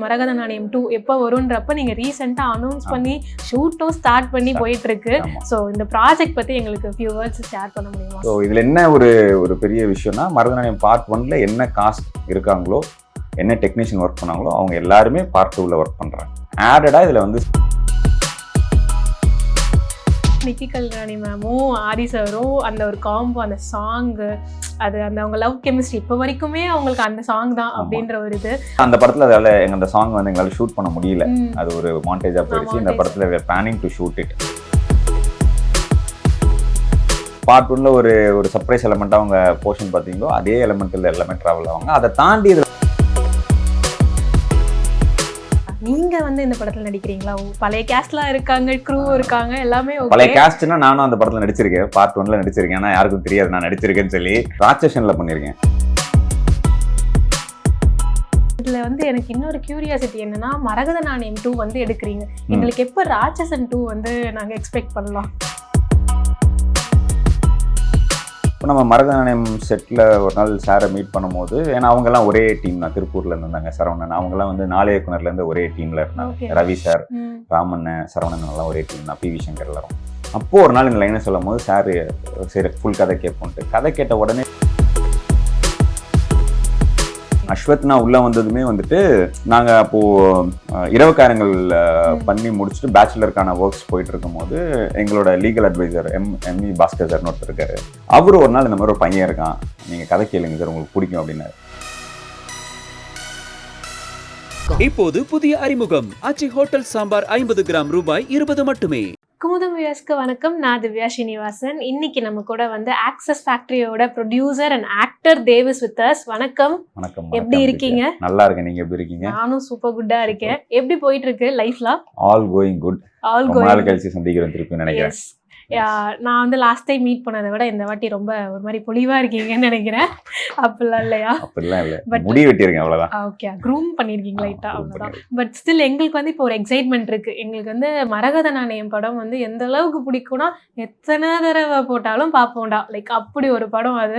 மரகத நாணயம் 2 எப்போ வரும்ன்றப்ப நீங்க ரீசெண்டா அனௌன்ஸ் பண்ணி ஷூட்டும் ஸ்டார்ட் பண்ணி போயிட்டு இருக்கு. ஸோ இந்த ப்ராஜெக்ட் பத்தி எங்களுக்கு ஃபியூ வேர்ட்ஸ் ஷேர் பண்ண முடியுமா? ஸோ இதுல என்ன ஒரு பெரிய விஷயம்னா, மரகத நாணயம் பார்ட் 1ல என்ன காஸ்ட் இருக்காங்களோ, என்ன டெக்னீஷியன் ஒர்க் பண்ணாங்களோ அவங்க எல்லாருமே பார்ட் 2ல ஒர்க் பண்றாங்க. ஆடடா இதுல வந்து நிக்கி கல்யாணி மேமும் ஆதி சாரும் அந்த ஒரு காம்போ, அந்த சாங்கு, அது அந்த அவங்க லவ் கெமிஸ்ட்ரி இப்போ வரைக்குமே அவங்களுக்கு அந்த சாங் தான் அப்படின்ற ஒரு இது. அந்த படத்துல அதால அந்த சாங் வந்து எங்களால ஷூட் பண்ண முடியல. அது ஒரு மாண்டேஜா போயிடுச்சு. இந்த படத்துல we are planning to shoot it. Part 1ல ஒரு சர்ப்ரைஸ் எலமெண்டா அவங்க போர்ஷன் பாத்தீங்களோ அதே எலமெண்ட்ல எல்லாமே டிராவல் ஆவாங்க. அதை தாண்டி நீங்க வந்து இந்த படத்துல நடிக்கிறீங்களா? பழைய கேஸ்ட்லாம் இருக்காங்க, க்ரூ இருக்காங்க, எல்லாமே ஓகே. பழைய கேஸ்ட்னா நானும் அந்த படத்துல நடிச்சிருக்கேன். பார்ட் 1ல நடிச்சிருக்கேன். ஆனா யாருக்கும் தெரியாது நான் நடிச்சிருக்கேன்னு சொல்லி. ராட்சசன்ல பண்ணிருக்கேன். இதுல வந்து எனக்கு இன்னொரு கியூரியாசிட்டி என்னன்னா, மரகத நாணயம் 2 வந்து எடுக்கிறீங்க, எங்களுக்கு எப்ப ராட்சசன் 2 வந்து நாங்க எக்ஸ்பெக்ட் பண்ணலாம்? இப்போ நம்ம மரகத நாணயம் செட்டில் ஒரு நாள் சாரை மீட் பண்ணும்போது, ஏன்னா அவங்கெல்லாம் ஒரே டீம் தான், திருப்பூர்ல இருந்தாங்க. சரவணன் அவங்கெல்லாம் வந்து 4 இயக்குனர்லேருந்து ஒரே டீம்ல இருந்தாங்க. ரவி சார், ராமன், சரவணன் எல்லாம் ஒரே டீம் தான், PV சங்கர் எல்லாரும். அப்போது ஒரு நாள் இந்த லைனை சொல்லும் போது சார் சரி ஃபுல் கதை கேட்போன்ட்டு கதை கேட்ட உடனே அஸ்வத்னா உள்ள வந்ததுமே வந்துட்டு நாங்க அப்போ இரவுக்காரங்கள் பண்ணி முடிச்சுட்டு பேச்சுலருக்கான ஒர்க்ஸ் போயிட்டு இருக்கும் போது எங்களோட லீகல் அட்வைசர் எம்இ பாஸ்கர் சார்னு ஒருத்தர் இருக்காரு. அவரு ஒரு நாள் இந்த மாதிரி ஒரு பையன் இருக்கான், நீங்க கதை கேளுங்க சார் உங்களுக்கு பிடிக்கும் அப்படின்னாரு. இப்போது புதிய அறிமுகம் ஆச்சி ஹோட்டல் சாம்பார் 50 கிராம் ரூபாய் 20 மட்டுமே. குமுதம் வியூவர்ஸ்க்கு வணக்கம். நான் திவ்யா ஸ்ரீனிவாசன். இன்னைக்கு நம்ம கூட வந்து ஆக்சஸ் ஃபேக்டரியோட ப்ரொடியூசர் அண்ட் ஆக்டர் தேவிஸ் வித் அஸ். வணக்கம். வணக்கம். எப்படி இருக்கீங்க? நல்லா இருக்கேன். நீங்க எப்படி இருக்கீங்க? நானும் சூப்பர் குட்டா இருக்கேன். எப்படி போயிட்டு இருக்கு லைஃப்லாம்? All going good. All going. நாள் கழிச்சு சந்திக்கிறேன் திருப்பி நினைக்கிறேன். நான் வந்து லாஸ்ட் டைம் மீட் பண்ணதை விட இந்த வாட்டி ரொம்ப ஒரு மாதிரி பொலிவா இருக்கீங்கன்னு நினைக்கிறேன். அப்படிலாம் இல்லையா? அப்படிலாம் இல்லை, பட் முடி வெட்டியிருக்கேன் அவ்வளவுதான். ஓகே, க்ரூம் பண்ணிருக்கீங்க லைட்டா, அவ்வளவுதான். பட் ஸ்டில் எங்களுக்கு வந்து இப்போ ஒரு எக்ஸைட்மெண்ட் இருக்கு. எங்களுக்கு வந்து மரகத நாணயம் படம் வந்து எந்த அளவுக்கு பிடிக்கும்னா, எத்தனை தடவை போட்டாலும் பார்ப்போம்டா, லைக் அப்படி ஒரு படம். அது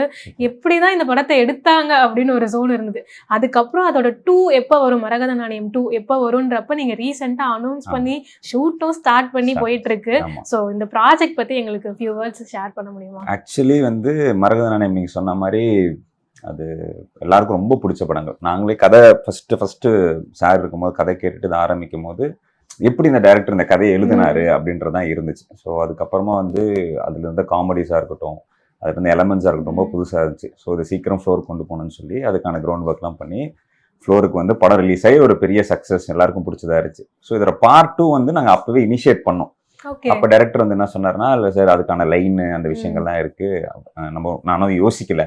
எப்படிதான் இந்த படத்தை எடுத்தாங்க அப்படின்னு ஒரு ஜோன் இருந்தது. அதுக்கப்புறம் அதோட 2 எப்போ வரும், மரகத நாணயம் 2 எப்போ வரும்ன்றப்ப நீங்க ரீசெண்டா அனௌன்ஸ் பண்ணி ஷூட்டும் ஸ்டார்ட் பண்ணி போயிட்டு இருக்கு. ஸோ இந்த ப்ராஜெக்ட் பத்தி எங்களுக்கு ஃபியூ வேர்ட்ஸ் ஷேர் பண்ண முடியுமா? ஆக்சுவலி வந்து மரகத நாணயம் நீங்க சொன்ன மாதிரி அது எல்லாருக்கும் ரொம்ப பிடிச்ச படங்கள். நாங்களே கதை ஃபர்ஸ்ட் சார் இருக்கும்போது கதை கேட்டுட்டு ஆரம்பிக்கும் போது எப்படி இந்த டைரக்டர் இந்த கதையை எழுதினாரு அப்படின்றதான் இருந்துச்சு. ஸோ அதுக்கப்புறமா வந்து அதுல இருந்த காமெடிஸாக இருக்கட்டும், அதுல இருந்த எலமெண்ட்ஸாக இருக்கட்டும், ரொம்ப புதுசாக இருந்துச்சு. ஸோ இது சீக்கிரம் ஃப்ளோர் கொண்டு போகணும்னு சொல்லி அதுக்கான கிரவுண்ட் ஒர்க்லாம் பண்ணி ஃப்ளோருக்கு வந்து படம் ரிலீஸ் ஆகி ஒரு பெரிய சக்ஸஸ், எல்லாருக்கும் பிடிச்சதா இருந்துச்சு. ஸோ இதோட பார்ட் 2 வந்து நாங்கள் அப்பவே இனிஷியேட் பண்ணோம். அப்ப டைரக்டர் வந்து என்ன சொன்னாருன்னா, இல்ல சார் அதுக்கான லைன் அந்த விஷயங்கள்லாம் இருக்கு, நானும் யோசிக்கல,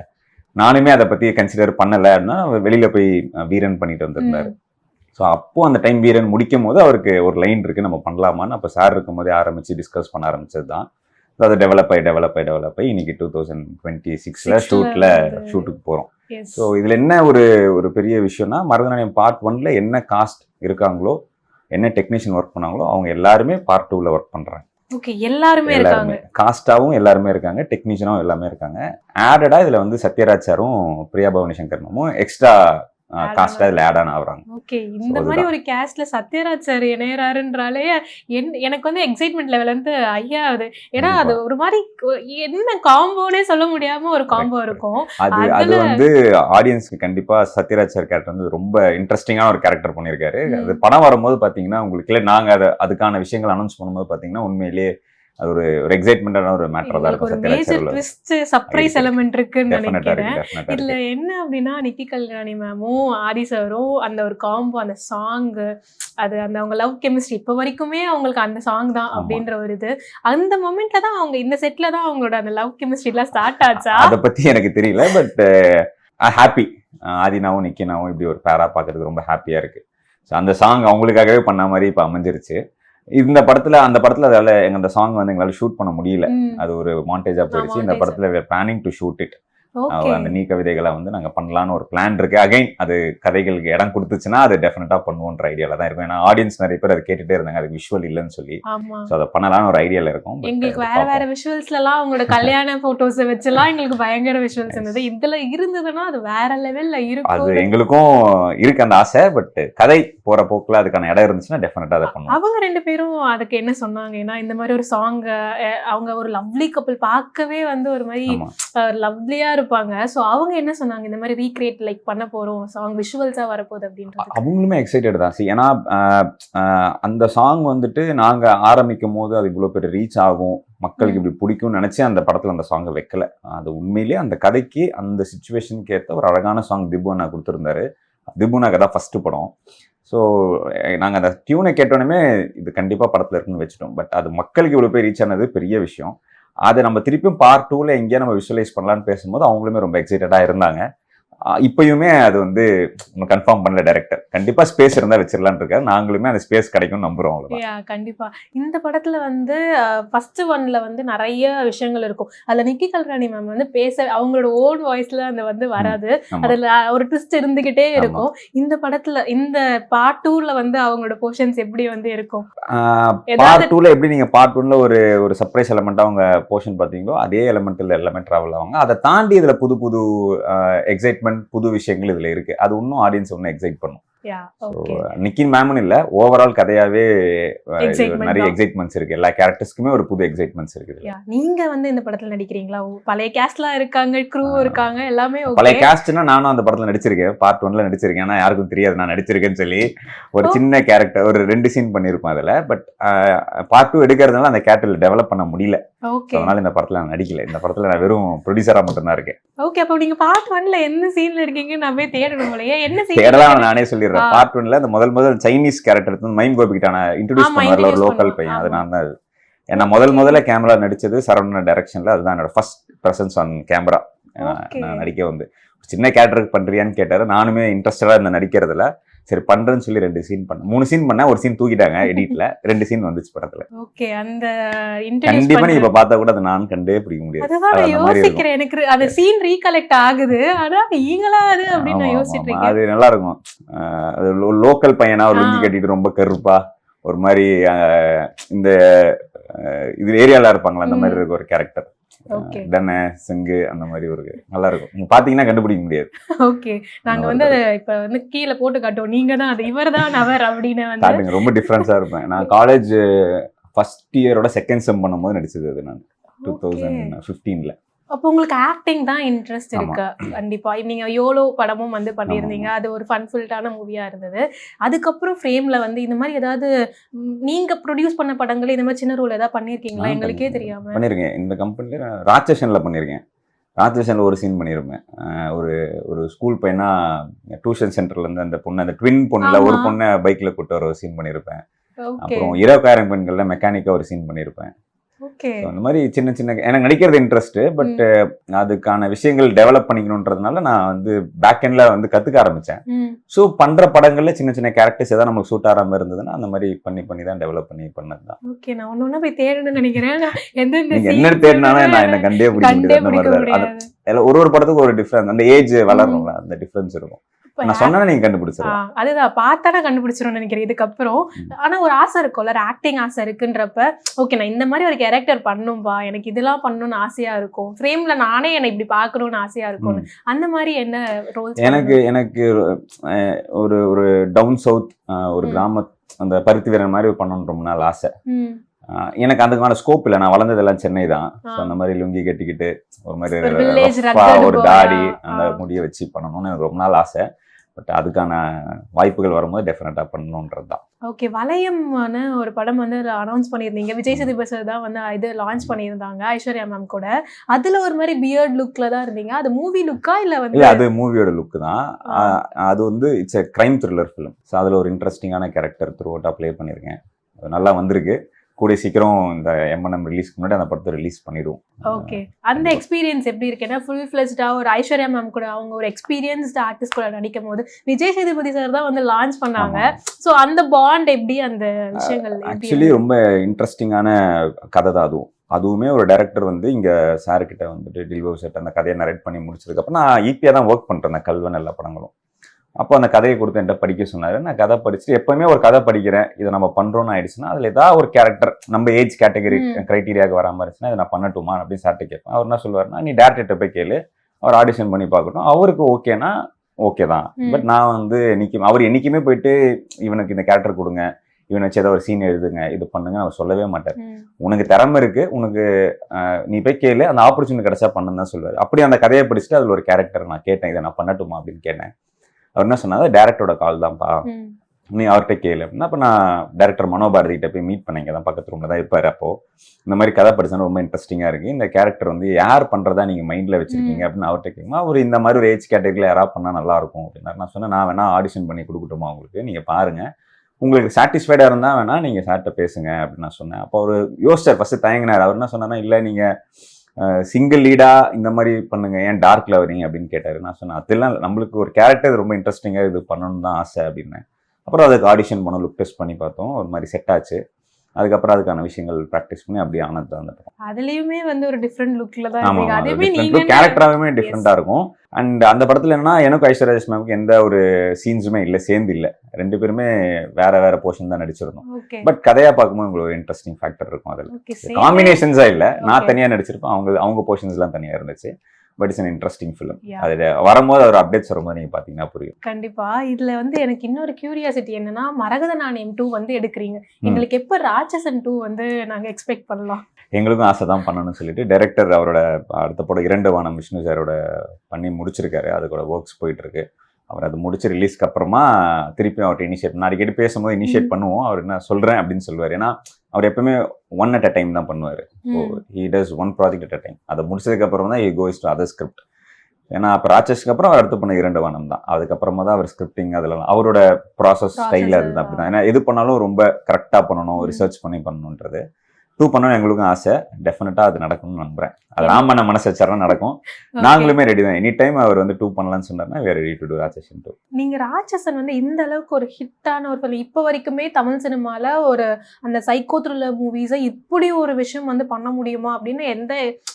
நானுமே அதை பத்தி கன்சிடர் பண்ணல அப்படின்னா வெளியில போய் வீரன் பண்ணிட்டு வந்திருந்தாரு. ஸோ அப்போ அந்த டைம் வீரன் முடிக்கும் போது அவருக்கு ஒரு லைன் இருக்கு, நம்ம பண்ணலாமான்னு அப்ப சார் இருக்கும் போதே ஆரம்பிச்சு டிஸ்கஸ் பண்ண ஆரம்பிச்சது தான். அதை டெவலப் ஆகி இன்னைக்கு 2026ல ஷூட்டுக்கு போறோம். ஸோ இதுல என்ன ஒரு பெரிய விஷயம்னா, மரகத நாணயம் பார்ட் 1ல என்ன காஸ்ட் இருக்காங்களோ, என்ன டெக்னீஷியன் ஒர்க் பண்ணாங்களோ அவங்க எல்லாருமே பார்ட் 2ல ஒர்க் பண்றாங்க. ஓகே, எல்லாருமே இருக்காங்க. காஸ்டாவும் எல்லாருமே இருக்காங்க, டெக்னீஷியனும் எல்லாமே இருக்காங்க. ஆடடா இதுல வந்து சத்யராஜ் சாரும் பிரியா பவானி சங்கரும் எக்ஸ்ட்ரா காஸ்டா இதுல ஆட் ஆகுறாங்க. ஓகே, இந்த மாதிரி ஒரு கேஸ்ட்ல சத்யராஜ் சார் இணையறாருன்றாலே எனக்கு வந்து எக்ஸைட்மெண்ட் லெவல் வந்து ஆகுது. ஏன்னா அது ஒரு மாதிரி என்ன காம்போனே சொல்ல முடியாம ஒரு காம்போ இருக்கும். அது வந்து ஆடியன்ஸ்க்கு கண்டிப்பா சத்யராஜ் சார் கேரக்டர் வந்து ரொம்ப இன்ட்ரெஸ்டிங்கான ஒரு கேரக்டர் பண்ணியிருக்காரு. அது படம் வரும்போது பாத்தீங்கன்னா உங்களுக்கு இல்லை, நாங்க அதுக்கான விஷயங்கள் அனௌன்ஸ் பண்ணும்போது பாத்தீங்கன்னா உண்மையிலேயே அது ஒரு எக்ஸைட்மெண்டான ஒரு மேட்டர் தான் இருக்கும். மேஜர் ட்விஸ்ட், சர்ப்ரைஸ் எலிமெண்ட் இருக்குன்னு நினைக்கிறேன். இதுல என்ன அப்படின்னா, நிக்கி கல்யாணி மேமும் ஆதி சாரும் அந்த ஒரு காம்போ, அந்த சாங்கு, அது அந்த அவங்க லவ் கெமிஸ்ட்ரி இப்போ வரைக்குமே அவங்களுக்கு அந்த சாங் தான் அப்படின்ற ஒரு இது. அந்த மொமெண்ட்ல தான் அவங்க இந்த செட்ல தான் அவங்களோட அந்த லவ் கெமிஸ்ட்ரி எல்லாம் ஸ்டார்ட் ஆச்சா? அதை பத்தி எனக்கு தெரியல, பட் ஹாப்பி. ஆதினாவும் நிக்கினாவும் இப்படி ஒரு பேரா பாக்குறதுக்கு ரொம்ப ஹாப்பியா இருக்கு. அந்த சாங் அவங்களுக்காகவே பண்ண மாதிரி இப்ப அமைஞ்சிருச்சு. அந்த படத்துல அதால அந்த சாங் வந்து எங்களால ஷூட் பண்ண முடியல. அது ஒரு மாண்டேஜா போயிடுச்சு. இந்த படத்துல we are planning to shoot it. Okay அந்த நீ கவிதைகளை வந்து நாங்க பண்ணலாம்னு ஒரு பிளான் இருக்கு. அகைன் அது கதைகளுக்கு இடம் கொடுத்துச்சுன்னா அது டெஃபினட்டா பண்ணுவோன்ற ஐடியால தான் இருக்கும். ஏன்னா ஆடியன்ஸ் நிறைய பேர் அதை கேட்டுட்டே இருந்தாங்க, அது விஷுவல் இல்லைன்னு சொல்லி. ஆமா ஸோ அதை பண்ணலாம்னு ஒரு ஐடியால இருக்கும். But எங்களுக்கு அது வேற வேற பார்ப்போம். விஷுவல்ஸ்ல எல்லாம் அவங்களோட கல்யாண போட்டோஸ் வச்செல்லாம் எங்களுக்கு பயங்கர விஷுவல்ஸ் இருந்தது. இதுல இருந்ததுன்னா அது வேற லெவல்ல அது இருக்கும். எங்களுக்கும் இருக்கு அந்த ஆசை. பட் கதை போற போக்குல அதுக்கான இடம் இருந்துச்சுன்னா டெஃபினட்டா அதை பண்ணுவோம். அவங்க 2 பேரும் அதுக்கு என்ன சொன்னாங்க? ஏன்னா இந்த மாதிரி ஒரு சாங் அவங்க ஒரு லவ்லி கப்பிள் பார்க்கவே வந்து ஒரு மாதிரி ஆமா. லவ்லியா இருப்பாங்க. சோ அவங்க என்ன சொன்னாங்க? இந்த மாதிரி ரீக்ரியேட் லைக் பண்ண போறோம், சாங் விஷுவல்ஸா வரப்போகுது அப்படின்றது. அவங்களுமே எக்ஸைட்டட் தான். ஏன்னா அந்த சாங் வந்துட்டு நாங்க ஆரம்பிக்கும் போது அது இவ்வளவு பெரிய ரீச் ஆகும், மக்களுக்கு இப்படி பிடிக்கும்னு நினைச்சு அந்த படத்துல அந்த சாங்கை வைக்கல. அது உண்மையிலேயே அந்த கதைக்கு அந்த சிச்சுவேஷனுக்கு ஏற்ற ஒரு அழகான சாங் திபுனா கொடுத்துருந்தாரு. திபுனாக்கு தான் ஃபர்ஸ்ட் படம். ஸோ நாங்கள் அந்த டியூனை கேட்டோன்னே இது கண்டிப்பாக படத்தில் இருக்குன்னு வச்சுட்டோம். பட் அது மக்களுக்கு இவ்வளோ போய் ரீச் ஆனது பெரிய விஷயம். அதை நம்ம திருப்பியும் பார்ட் 2ல எங்கேயா நம்ம விஷுவலைஸ் பண்ணலான்னு பேசும்போது அவங்களுமே ரொம்ப எக்ஸைட்டடாக இருந்தாங்க. இப்பயுமே அது வந்து கன்ஃபார்ம் பண்ணல டைரக்டர். கண்டிப்பா ஸ்பேஸ் இருந்தா வச்சிடலான்னு இருக்காரு. நாங்களுமே அந்த ஸ்பேஸ் கிடைக்கும் நம்புறோம். அவ்வளவுதான். கண்டிப்பா இந்த படத்துல வந்து ஃபர்ஸ்ட் ஒன்ல வந்து நிறைய விஷயங்கள் இருக்கும். அதுல நிக்கி கல்ராணி மேம் வந்து பேச அவங்களோட ஓன் வாய்ஸ்ல அந்த வந்து வராது. அதுல ஒரு ட்விஸ்ட் இருந்துகிட்டே இருக்கும். இந்த படத்துல இந்த பார்ட் 2ல வந்து அவங்களோட போர்ஷன்ஸ் எப்படி வந்து இருக்கும்? பார்ட் 2ல எப்படி நீங்க பார்ட் 1ல ஒரு சர்ப்ரைஸ் எலமெண்ட் அவங்க போர்ஷன் பாத்தீங்களோ அதே எலமெண்ட்ல எல்லாமே டிராவல் ஆவாங்க. அதை தாண்டி இதுல புது புது எக்ஸைட்மெண்ட், புது விஷயங்கள் இதுல இருக்கு. அது இன்னும் ஆடியன்ஸ் இன்னும் எக்ஸைட் பண்ணும். நிக்கின் மேம்னு இல்ல, ஓவரால் கதையாவே நிறைய எக்ஸைட்மெண்ட்ஸ் இருக்கு. எல்லா கேரக்டர்ஸ்க்குமே ஒரு புது எக்ஸைட்மெண்ட்ஸ் இருக்கு. நீங்க வந்து இந்த படத்துல நடிக்கிறீங்களா? பழைய கேஸ்ட்லாம் இருக்காங்க, க்ரூ இருக்காங்க, எல்லாமே பழைய கேஸ்ட்னா நானும் அந்த படத்துல நடிச்சிருக்கேன். பார்ட் 1ல நடிச்சிருக்கேன். ஆனா யாருக்கும் தெரியாது நான் நடிச்சிருக்கேன்னு சொல்லி. ஒரு சின்ன கேரக்டர் ஒரு 2 சீன் பண்ணிருப்பேன் அதுல. பட் பார்ட் 2 எடுக்கிறதுனால அந்த கேரக்டர் டெவலப் பண்ண முடியல. அதனால இந்த படத்துல நான் நடிக்கல. இந்த படத்துல நான் வெறும் ப்ரொடியூசரா மட்டும் தான் இருக்கேன். ஓகே, அப்ப நீங்க பார்ட் 1ல என்ன சீன்ல இருக்கீங்க? நான் போய் தேடணும் போலயே. என்ன சீன் தேடலாம் நானே சொல்லிடுறேன். பார்ட் 1ல அந்த முதல் சைனீஸ் கேரக்டர் வந்து மைம் கோபி கிட்ட நான் இன்ட்ரோடியூஸ் பண்ணுவார்ல, ஒரு லோக்கல் பையன். அது நான் தான். ஏன்னா முதல்ல கேமரா நடிச்சது சரவணன் டைரக்ஷன்ல. அதுதான் என்னோட ஃபர்ஸ்ட் பிரசன்ஸ் ஆன் கேமரா. நான் நடிக்க வந்து சின்ன கேரக்டருக்கு பண்றியான்னு கேட்டாரு. நானுமே இன்ட்ரெஸ்டடா இருந்த நடிக்கிறதுல. சரி பண்றேன்னு சொல்லி 2 சீன் பண்ணேன். 3 சீன் பண்ணேன். ஒரு சீன் தூக்கிட்டாங்க எடிட்ல. 2 சீன் வந்துச்சு படத்துல. ஓகே, அந்த கண்டிப்பா நீ இப்ப பார்த்தா கூட அதை நான் கண்டே பிடிக்க முடியாது. அதான் யோசிக்கிறேன். எனக்கு அந்த சீன் ரீகலெக்ட் ஆகுது. ஆனா நீங்களா அது அப்படின்னு நான் யோசிச்சிட்டு இருக்கேன். அது நல்லா இருக்கும். அது லோக்கல் பையனா ஒரு லுங்கி கட்டிட்டு ரொம்ப கருப்பா ஒரு மாதிரி இந்த இது ஏரியால இருப்பாங்களா அந்த மாதிரி இருக்க ஒரு கேரக்டர். தன செங்கு அந்த மாதிரி ஒரு நல்லா இருக்கும். நீங்க பாத்தீங்கன்னா கண்டுபிடிக்க முடியாது. ஓகே, நாங்க வந்து இப்ப வந்து கீழே போட்டு காட்டுவோம். நீங்க தான் அது, இவர்தான் அவர் அப்படின்னு வந்து காட்டுங்க. ரொம்ப டிஃபரன்ஸா இருப்பேன். நான் காலேஜ் ஃபர்ஸ்ட் இயரோட செகண்ட் செம் பண்ணும்போது நடிச்சது அது. நான் 2015ல. அப்போ உங்களுக்கு ஆக்டிங் தான் இன்ட்ரெஸ்ட் இருக்கு. கண்டிப்பா நீங்க யோலோ படமும் வந்து பண்ணியிருந்தீங்க. அது ஒரு ஃபன்ஃபில்டான மூவியா இருந்தது. அதுக்கப்புறம் ஃப்ரேம்ல வந்து இந்த மாதிரி ஏதாவது நீங்க ப்ரொடியூஸ் பண்ண படங்கள் இந்த மாதிரி சின்ன ரோல் ஏதாவது பண்ணிருக்கீங்களா? எங்களுக்கே தெரியாம பண்ணிருக்கேன். இந்த கம்பெனில ராட்சசன்ல பண்ணிருக்கேன். ராட்சசன்ல ஒரு சீன் பண்ணிருப்பேன். ஒரு ஸ்கூல் பையனா டியூஷன் சென்டர்ல இருந்து அந்த பொண்ணு, அந்த ட்வின் பொண்ணுல ஒரு பொண்ணை பைக்ல கூட்டு வர ஒரு சீன் பண்ணிருப்பேன். அப்புறம் இரவுக்காரன் பெண்கள்ல மெக்கானிக்கா ஒரு சீன் பண்ணிருப்பேன். அந்த மாதிரி சின்ன சின்ன எனக்கு நடிக்கிறது இன்ட்ரெஸ்ட். பட் அதுக்கான விஷயங்கள் டெவலப் பண்ணிக்கணும்ன்றதுனால நான் வந்து பேக் எண்ட்ல வந்து கத்துக்க ஆரம்பிச்சேன். ஸோ பண்ற படங்கள்ல சின்ன சின்ன கேரக்டர்ஸ் ஏதாவது நமக்கு சூட் ஆகாம இருந்ததுன்னா அந்த மாதிரி பண்ணி தான் டெவலப் பண்ணதுதான். ஓகே, நான் ஒன்னொன்னா போய் தேடணும்னு நினைக்கிறேன். என்ன தேடினாலும் நான் என்ன கண்டே பிடிக்க முடியாது. ஒரு படத்துக்கு ஒரு டிஃபரன்ஸ், அந்த ஏஜ் வளரணும்ல, அந்த டிஃபரன்ஸ் இருக்கும். நான் சொன்னா நீங்க கண்டுபிடிச்சிடலாம். அதுதான் பார்த்தா கண்டுபிடிச்சிரும் நினைக்கிறேன் இதுக்கப்புறம். ஆனா ஒரு ஆசை இருக்கும்ல, ஒரு ஆக்டிங் ஆசை இருக்குன்றப்ப ஓகே நான் இந்த மாதிரி ஒரு கேரக்டர் பண்ணும்பா, எனக்கு இதெல்லாம் பண்ணணும்னு ஆசையா இருக்கும், ஃப்ரேம்ல நானே என்னை இப்படி பார்க்கணும்னு ஆசையா இருக்கும். அந்த மாதிரி என்ன ரோல்ஸ்? எனக்கு ஒரு டவுன் சவுத் ஒரு கிராம அந்த பருத்தி வீரன் மாதிரி பண்ணணும் ரொம்ப நாள் ஆசை. எனக்கு அதுக்கான ஸ்கோப் இல்லை. நான் வளர்ந்ததெல்லாம் சென்னை தான். அந்த மாதிரி லுங்கி கட்டிக்கிட்டு ஒரு மாதிரி ஒரு தாடி அந்த முடிய வச்சு பண்ணணும்னு எனக்கு ரொம்ப நாள் ஆசை. பட் அதுக்கான வாய்ப்புகள் வரும்போது டெஃபினட்டா பண்ணணும்ன்றது தான். ஓகே, வளையம்னு ஒரு படம் வந்து அனௌன்ஸ் பண்ணியிருந்தீங்க. விஜய் சேதுபதி சார் தான் வந்து இது லான்ச் பண்ணியிருந்தாங்க ஐஸ்வர்யா மேம் கூட. அதுல ஒரு மாதிரி பியர்ட் லுக்ல தான் இருந்தீங்க. அது மூவி லுக்கா இல்ல வந்து? இல்ல, அது மூவியோட லுக் தான். அது வந்து it's a crime thriller film. So அதுல ஒரு இன்ட்ரெஸ்டிங்கான கேரக்டர் த்ரூ அவுட்டா ப்ளே பண்ணியிருக்கேன். அது நல்லா வந்திருக்கு. கூடிய சீக்கிரம் இந்த M&M ரிலீஸ்க்கு முன்னாடி அந்த படத்தை ரிலீஸ் பண்ணிடுவோம். ஓகே, அந்த எக்ஸ்பீரியன்ஸ் எப்படி இருக்குன்னா ஃபுல் ஃபிளெஜ்டா ஒரு ஐஸ்வர்யா மேம் கூட அவங்க ஒரு எக்ஸ்பீரியன்ஸ்டு ஆர்டிஸ்ட் கூட நடிக்கும் போது விஜய் சேதுபதி சார் தான் வந்து லான்ச் பண்ணாங்க. ஸோ அந்த பாண்ட் எப்படி, அந்த விஷயங்கள் ஆக்சுவலி ரொம்ப இன்ட்ரெஸ்டிங்கான கதை தான் அதுவும். அதுவுமே ஒரு டைரக்டர் வந்து இங்கே சார்கிட்ட வந்துட்டு டில்போ செட் அந்த கதையை நரேட் பண்ணி முடிச்சதுக்கப்புறம் நான் ஈப்பியாக தான் ஒர்க் பண்ணிட்டேன் கல்வன் எல்லா படங்களும். அப்போ அந்த கதையை கொடுத்து என்கிட்ட படிக்க சொன்னார். நான் கதை படிச்சுட்டு எப்போவுமே ஒரு கதை படிக்கிறேன், இதை நம்ம பண்ணுறோன்னு ஆயிடுச்சுன்னா அதில் ஏதாவது ஒரு கேரக்டர் நம்ம ஏஜ் கேட்டகரி க்ரைட்டீரியாவுக்கு வராமல் இருந்துச்சுன்னா இதை நான் பண்ணட்டுமா அப்படின்னு சார்ட்ட கேட்பேன். அவர் என்ன சொல்லுவார்னா, நீ டேரக்டர்கிட்ட போய் கேளு, அவர் ஆடிஷன் பண்ணி பார்க்கட்டும், அவருக்கு ஓகேனா ஓகே தான். பட் நான் வந்து அவர் என்றைக்குமே போயிட்டு இவனுக்கு இந்த கேரக்டர் கொடுங்க, இவனை வச்சு ஏதாவது ஒரு சீன் எழுதுங்க, இது பண்ணுங்க அவர் சொல்லவே மாட்டார். உனக்கு திறமை இருக்கு, உனக்கு நீ போய் கேளு, அந்த ஆப்பர்ச்சுனிட்டி கிடைச்சா பண்ணுன்னு தான் சொல்லுவார். அப்படி அந்த கதையை படிச்சுட்டு அதில் ஒரு கேரக்டர் நான் கேட்டேன், இதை நான் பண்ணட்டுமா அப்படின்னு கேட்டேன். அவர் என்ன சொன்னார், டேரக்டரோட கால் தான்ப்பா, நீ அவர்கிட்ட கேளு அப்படின்னா. அப்போ நான் டேரக்டர் மனோபாரதி கிட்ட போய் மீட் பண்ணீங்க தான், பக்கத்து ரூம்ல தான் இருப்பார். அப்போ இந்த மாதிரி கதை படிச்சா ரொம்ப இன்ட்ரெஸ்டிங்காக இருக்கு, இந்த கேரக்டர் வந்து யார் பண்றதா நீங்க மைண்ட்ல வச்சிருக்கீங்க அப்படின்னு அவர்கிட்ட கேட்குமா. அவர் இந்த மாதிரி ஒரு ஏஜ் கேட்டகரியில் யாராவது பண்ணா நல்லா இருக்கும் அப்படின்னா. நான் சொன்னேன், நான் வேணா ஆடிஷன் பண்ணி கொடுக்கட்டுமா உங்களுக்கு, நீங்க பாருங்க, உங்களுக்கு சாட்டிஸ்ஃபைடா இருந்தா வேணா நீங்க சார்கிட்ட பேசுங்க அப்படின்னு நான் சொன்னேன். அப்போ அவர் யோசிச்சார், ஃபர்ஸ்ட் தயங்கினார். அவர் என்ன சொன்னார்னா, இல்லை நீங்க சிங்கிள் லீடா இந்த மாதிரி பண்ணுங்க, ஏன் டார்க்ல வரீங்க அப்படின்னு கேட்டாரு. நான் சொன்னேன், அதெல்லாம் நம்மளுக்கு ஒரு கேரக்டர் ரொம்ப இன்ட்ரெஸ்டிங்கா இது பண்ணணும்னு தான் ஆசை அப்படின்னேன். அப்புறம் அதுக்கு ஆடிஷன் பண்ணோம், லுக் டெஸ்ட் பண்ணி பார்த்தோம், ஒரு மாதிரி செட் ஆச்சு. அதுக்கப்புறம் அதுக்கான விஷயங்கள் ப்ராக்டிஸ் பண்ணி அப்படியே ஆனது வந்துட்டோம். அதுலயுமே வந்து ஒரு டிஃப்ரெண்ட் லுக்ல தான் இருக்கு. அதுவே நீங்க கேரக்டராகவே டிஃப்ரெண்டா இருக்கும். அண்ட் அந்த படத்துல என்னன்னா, எனக்கும் ஐஸ்வர்யா ராஜேஷ் மேமுக்கு எந்த ஒரு சீன்ஸுமே இல்லை, சேர்ந்து இல்லை, ரெண்டு பேருமே வேற வேற போர்ஷன் தான் நடிச்சிருந்தோம். பட் கதையா பார்க்கும்போது உங்களுக்கு ஒரு இன்ட்ரெஸ்டிங் ஃபேக்டர் இருக்கும். அதில் காம்பினேஷன்ஸா இல்லை, நான் தனியா நடிச்சிருப்பேன், அவங்க போர்ஷன்ஸ் எல்லாம் தனியா இருந்துச்சு. But it's an interesting film. அது வரும்போது ஒரு அப்டேட்ஸ் வரும்போது நீங்க பாத்தீங்கன்னா புரியும். கண்டிப்பா. இதுல வந்து எனக்கு இன்னொரு கியூரியாசிட்டி என்னன்னா, மரகத நாணயம் 2 வந்து எடுக்கிறீங்க, எங்களுக்கு எப்ப ராட்சசன் 2 வந்து நாங்க எக்ஸ்பெக்ட் பண்ணலாம்? எங்களுக்கும் ஆசை தான் பண்ணணும்னு சொல்லிட்டு டைரக்டர் அவரோட அடுத்த படம் 2 வானம் விஷ்ணு சாரோட பண்ணி முடிச்சிருக்காரு. அதுக்கூட ஒர்க்ஸ் போயிட்டு இருக்கு. அவர் அது முடிச்சு ரிலீஸ்க்கு அப்புறமா திருப்பி அவர்கிட்ட இனிஷியேட் நான் அடிக்கடி பேசும்போது இனிஷியேட் பண்ணுவோம். அவர் என்ன சொல்றேன் அப்படின்னு சொல்லுவார். ஏன்னா அவர் எப்பவுமே 1 at a time தான் பண்ணுவார். So he does 1 project at a time. அதை முடிச்சதுக்கு அப்புறம் தான் he goes to other script. ஏன்னா அப்போ ராட்சஸ்க்கு அப்புறம் அவர் அடுத்து பண்ண 2 வானம் தான். அதுக்கப்புறமா தான் அவர் ஸ்கிரிப்டிங் அதெல்லாம் அவரோட ப்ராசஸ் ஸ்டைல் அதுதான். அப்படிதான். ஏன்னா எது பண்ணாலும் ரொம்ப கரெக்டாக பண்ணணும், ரிசர்ச் பண்ணி பண்ணணுன்றது. 2 பண்ணணும் எங்களுக்கும் ஆசை. டெஃபினட்டா அது நடக்கணும்னு நம்புறேன். அது ராமண்ண மனசு வச்சாரா நடக்கும். நாங்களுமே ரெடி தான். எனி டைம் அவர் வந்து 2 பண்ணலாம்னு சொன்னார்னா we are ready to do ராட்சசன் 2. நீங்க ராட்சசன் வந்து இந்த அளவுக்கு ஒரு ஹிட்டான ஒரு film, இப்போ வரைக்குமே தமிழ் சினிமால ஒரு அந்த சைக்கோ த்ரில்லர் மூவிஸை இப்படி ஒரு விஷயம் வந்து பண்ண முடியுமா அப்படின்னு எந்த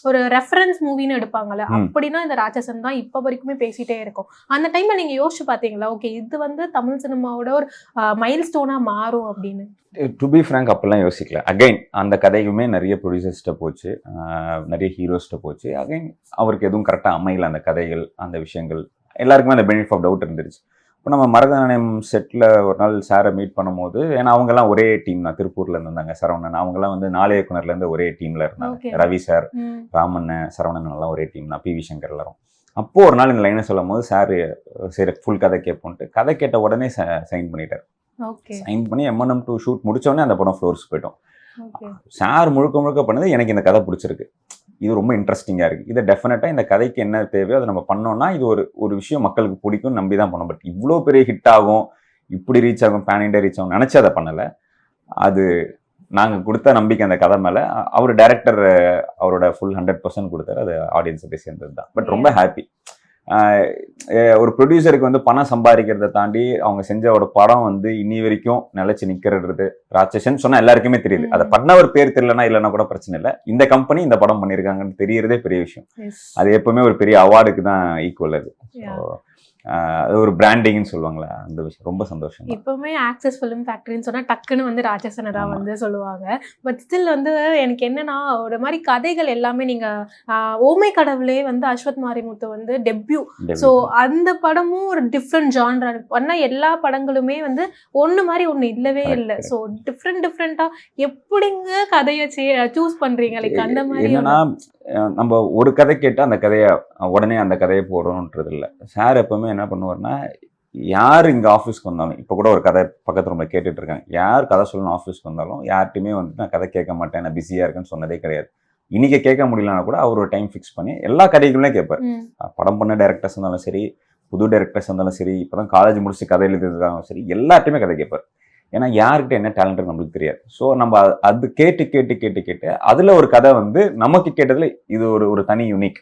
ஒரு ரெஃபரன்ஸ் மூவின்னு எடுப்பாங்கல்ல, அப்படின்னா இந்த ராட்சசன் தான் இப்போ வரைக்குமே பேசிட்டே இருக்கும். அந்த டைம்ல நீங்க யோசிச்சு பாத்தீங்களா, ஓகே இது வந்து தமிழ் சினிமாவோட ஒரு மைல் ஸ்டோனா மாறும் அப்படின்னு? டு பி ஃப்ராங்க் அப்பெல்லாம் யோசிக்கல. அகைன் அந்த கதைக்குமே நிறைய ப்ரொடியூசர்ஸ்ட்ட போச்சு, நிறைய ஹீரோஸ்ட்ட போச்சு. அகைன் அவருக்கு எதுவும் கரெக்டாக அமையல. அந்த கதைகள் அந்த விஷயங்கள் எல்லாருக்குமே அந்த பெனிஃபிட் ஆஃப் டவுட் இருந்துருச்சு. இப்போ நம்ம மரகத நாணயம் செட்டில் ஒரு நாள் சாரை மீட் பண்ணும்போது, ஏன்னா அவங்கெல்லாம் ஒரே டீம் தான், திருப்பூர்ல இருந்தாங்க. சரவணன் அவங்கெல்லாம் வந்து 4 இயக்குனர்லேருந்து ஒரே டீம்ல இருந்தாங்க. ரவி சார், ராமண்ணன், சரவணன் எல்லாம் ஒரே டீம் தான், PV சங்கர் எல்லாரும். அப்போ ஒரு நாள் இந்த லைனை சொல்லும் போது சார் சரி ஃபுல் கதை கேட்போன்ட்டு கதை கேட்ட உடனே சைன் பண்ணிட்டார். சைன் பண்ணி M&M 2 ஷூட் முடிச்சோடனே அந்த படம் ஃப்ளோர்ஸ் போயிட்டோம். சார் முழுக்க பண்ணது எனக்கு இந்த கதை பிடிச்சிருக்கு, இது ரொம்ப இன்ட்ரெஸ்டிங்காக இருக்குது, இதை டெஃபினட்டாக இந்த கதைக்கு என்ன தேவையோ அதை நம்ம பண்ணோம்னா இது ஒரு விஷயம் மக்களுக்கு பிடிக்கும் நம்பி தான் பண்ணோம். பட் இவ்வளோ பெரிய ஹிட் ஆகும், இப்படி ரீச் ஆகும், பேன் இண்டியா ரீச் ஆகும் நினச்சி அதை பண்ணலை. அது நாங்கள் கொடுத்த நம்பிக்கை அந்த கதை மேலே. அவர் டைரக்டர் அவரோட ஃபுல் 100% கொடுத்தாரு. அது ஆடியன்ஸை போய் சேர்ந்தது தான். பட் ரொம்ப ஹாப்பி. ஒரு ப்ரொடியூசருக்கு வந்து பணம் சம்பாதிக்கிறத தாண்டி அவங்க செஞ்ச ஒரு படம் வந்து இன்னி வரைக்கும் நிலைச்சு நிக்கிறது ராட்சசன் சொன்னா எல்லாருக்குமே தெரியுது. அதை பண்ணவர் பேர் தெரியலன்னா இல்லைன்னா கூட பிரச்சனை இல்லை, இந்த கம்பெனி இந்த படம் பண்ணியிருக்காங்கன்னு தெரியறதே பெரிய விஷயம். அது எப்பவுமே ஒரு பெரிய அவார்டுக்கு தான் ஈக்குவல். அது அது ஒரு பிராண்டிங்னு சொல்லுவாங்களே, அந்த விஷயம் ரொம்ப சந்தோஷம். இப்பவுமே ஆக்சஸ் ஃபிலிம் ஃபேக்டரின்னு சொன்னா டக்குன்னு வந்து ராட்சசனை தான் வந்து சொல்லுவாங்க. பட் ஸ்டில் வந்து எனக்கு என்னன்னா, ஒரு மாதிரி கதைகள் எல்லாமே நீங்க ஓமை கடவுளே வந்து அஸ்வத் மாரிமுத்து வந்து டெபியூ. ஸோ அந்த படமும் ஒரு டிஃப்ரெண்ட் ஜான்ரா பண்ணா, எல்லா படங்களுமே வந்து ஒண்ணு மாதிரி ஒண்ணு இல்லவே இல்லை. ஸோ டிஃப்ரெண்டா எப்படிங்க கதையை சூஸ் பண்றீங்க? லைக் அந்த மாதிரி என்னன்னா, நம்ம ஒரு கதை கேட்டு அந்த கதையை உடனே அந்த கதையை போடணுன்றது இல்லை. சார் எப்பவுமே என்ன பண்ணுவார்னா, யார் இங்கே ஆஃபீஸ்க்கு வந்தாலும், இப்போ கூட ஒரு கதை பக்கத்து ரூமில் கேட்டுட்டு இருக்காங்க, யார் கதை சொல்லணும் ஆஃபீஸ்க்கு வந்தாலும் யார்ட்டையுமே வந்து நான் கதை கேட்க மாட்டேன், நான் பிஸியாக இருக்கேன்னு சொன்னதே கிடையாது. இன்னைக்கு கேட்க முடியலன்னா கூட அவர் ஒரு டைம் ஃபிக்ஸ் பண்ணி எல்லா கதைகளுமே கேட்பார். படம் பண்ண டைரக்டர்ஸ் இருந்தாலும் சரி, புது டைரக்டர்ஸ் இருந்தாலும் சரி, இப்போ தான் காலேஜ் முடிச்சு கதை எழுதுறதாலும் சரி, எல்லார்ட்டையுமே கதை கேட்பார். ஏன்னா யார்கிட்ட என்ன டேலண்ட் நம்மளுக்கு தெரியாது. ஸோ நம்ம அது கேட்டு அதில் ஒரு கதை வந்து நமக்கு கேட்டதில் இது ஒரு தனி யூனிக்.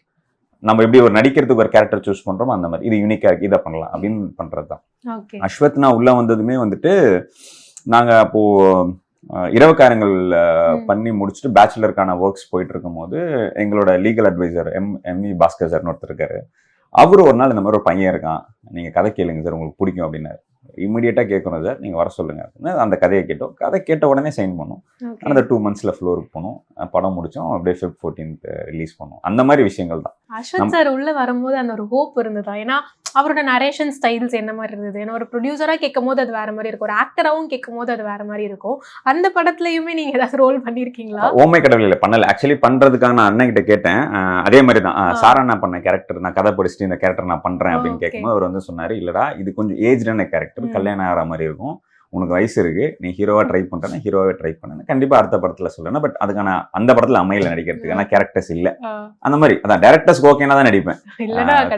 நம்ம எப்படி ஒரு நடிக்கிறதுக்கு ஒரு கேரக்டர் சூஸ் பண்றோமோ அந்த மாதிரி இது யூனிக்கா இருக்கு, இதை பண்ணலாம் அப்படின்னு பண்றது தான். அஸ்வத் நான் உள்ள வந்ததுமே வந்துட்டு நாங்க அப்போ இரவுக்காரங்கள் பண்ணி முடிச்சுட்டு பேச்சுலருக்கான ஒர்க்ஸ் போயிட்டு இருக்கும்போது எங்களோட லீகல் அட்வைசர் எம்இ பாஸ்கர் சார்னு ஒருத்தர் இருக்காரு. அவரு ஒரு நாள் இந்த மாதிரி ஒரு பையன் இருக்கான், நீங்க கதை கேளுங்க சார், உங்களுக்கு பிடிக்கும் அப்படின்னாரு. இமீடியட்டா கேட்கணும் சார், நீங்க வர சொல்லுங்க. அந்த கதையை கேட்டோம். கதை கேட்ட உடனே சைன் பண்ணோம். அந்த 2 monthsல ஃப்ளோருக்கு போனோம், படம் முடிச்சோம், அப்படியே Feb 14th ரிலீஸ் பண்ணோம். அந்த மாதிரி விஷயங்கள் தான். அஸ்வத் சார் உள்ள வரும்போது அந்த ஒரு ஹோப் இருந்ததா? ஏன்னா அவரோட நரேஷன் ஸ்டைல்ஸ் என்ன மாதிரி இருந்தது? ஏன்னா ஒரு ப்ரொடியூசரா கேட்கும் போது அது வேற மாதிரி இருக்கும், ஒரு ஆக்டராவும் கேட்கும் போது அது வேற மாதிரி இருக்கும். அந்த படத்துலயுமே நீங்க ஏதாவது ரோல் பண்ணிருக்கீங்களா? ஓமை கடவுளில் பண்ணல. ஆக்சுவலி பண்றதுக்காக நான் அண்ணன் கிட்ட கேட்டேன். அதே மாதிரி தான் சாரா நான் பண்ண கேரக்டர், நான் கதை படிச்சுட்டு இந்த கேரக்டர் நான் பண்றேன் அப்படின்னு கேட்கும்போது அவர் வந்து சொன்னாரு, இல்லடா இது கொஞ்சம் ஏஜ்டான கேரக்டர், கல்யாணம் ஆகிற மாதிரி இருக்கும், உனக்கு வயசு இருக்கு, நீ ஹீரோவா ட்ரை பண்றேன்னா ஹீரோவே ட்ரை பண்ணு, கண்டிப்பா அடுத்த படத்துல சொல்லணும். பட் அதுக்கான அந்த படத்துல அமையல நடிக்கிறதுக்கு, ஏன்னா கேரக்டர்ஸ் இல்ல. அந்த மாதிரி அதான் டேரக்டர்ஸ்க்கு ஓகேனா தான் நடிப்பேன்,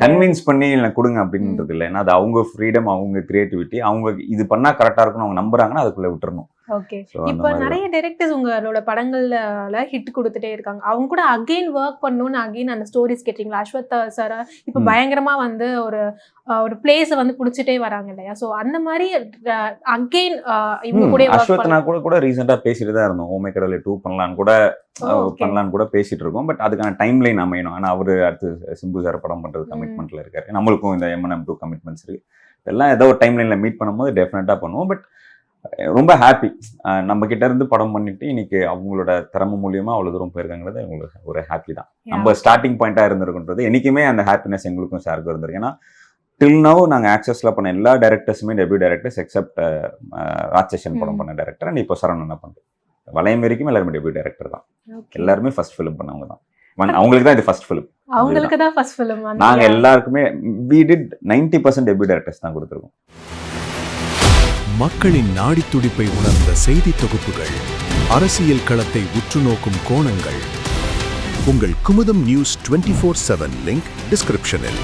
கன்வின்ஸ் பண்ணி கொடுங்க அப்படின்றது இல்லை. ஏன்னா அது அவங்க ஃப்ரீடம், அவங்க கிரியேட்டிவிட்டி, அவங்க இது பண்ணா கரெக்டா இருக்கும்னு அவங்க நம்புறாங்கன்னா அதுக்குள்ள விட்டுறணும். ஓகே. இப்போ நிறைய டைரக்டர்ஸ் உங்களோட படங்கள்ல ஹிட் கொடுத்துட்டே இருக்காங்க. அவங்க கூட அகைன் ஒர்க் பண்ணணும்னு அகைன் அந்த ஸ்டோரிஸ் கேட்டீங்களா? அஸ்வத் சார் இப்போ பயங்கரமா வந்து ஒரு பிளேஸை வந்து புடிச்சிட்டே வராங்க இல்லையா? ஸோ அந்த மாதிரி அகைன் இவங்க கூட அஸ்வத் நான் கூட ரீசெண்டா பேசிட்டு தான் இருந்தோம். ஓமை கடவுளை 2 பண்ணலான்னு கூட பேசிட்டு இருக்கோம். பட் அதுக்கான டைம் லைன் அமையணும். ஆனா அவரு அடுத்து சிம்பு சார் படம் பண்றது கமிட்மெண்ட்ல இருக்காரு, நம்மளுக்கும் இந்த M&M 2 கமிட்மெண்ட்ஸ் இருக்கு. இதெல்லாம் ஏதோ ஒரு டைம் லைன்ல மீட் பண்ணும்போது டெஃபினட்டா பண்ணுவோம். பட் ரொம்ப ஹாப்பி, நம்ம கிட்ட இருந்து படம் பண்ணிட்டு இன்னைக்கு அவங்களோட திறமை மூலியமா அவ்வளவு தூரம் போயிருக்காங்கிறது எங்களுக்கு ஒரு ஹாப்பி தான். நம்ம ஸ்டார்டிங் பாயிண்டா இருந்திருக்குன்றது என்னைக்குமே அந்த ஹாப்பினஸ் எங்களுக்கும் சாருக்கும் இருந்திருக்கு. ஏன்னா டில் நவ் நாங்கள் ஆக்சஸ்ல பண்ண எல்லா டைரக்டர்ஸுமே டெபியூ டைரக்டர்ஸ் எக்ஸப்ட் ராட்சசன் படம் பண்ண டைரக்டர் அண்ட் இப்போ சரவணன் என்ன பண்றேன், வளையம் வரைக்கும் எல்லாருமே டெபியூ டைரக்டர் தான். எல்லாருமே ஃபர்ஸ்ட் ஃபிலிம் பண்ணவங்க தான். அவங்களுக்கு தான் இது ஃபர்ஸ்ட் ஃபிலிம், அவங்களுக்கு தான் ஃபர்ஸ்ட் ஃபிலிம். நாங்க எல்லாருக்குமே we did 90% டெபியூ டைரக்டர்ஸ் தான் கொடுத்துருக்கோம். மக்களின் நாடி துடிப்பை உணர்ந்த செய்தி தொகுப்புகள், அரசியல் களத்தை உற்று நோக்கும் கோணங்கள். உங்கள் குமுதம் நியூஸ் 24/7 லிங்க் டிஸ்கிரிப்ஷனில்.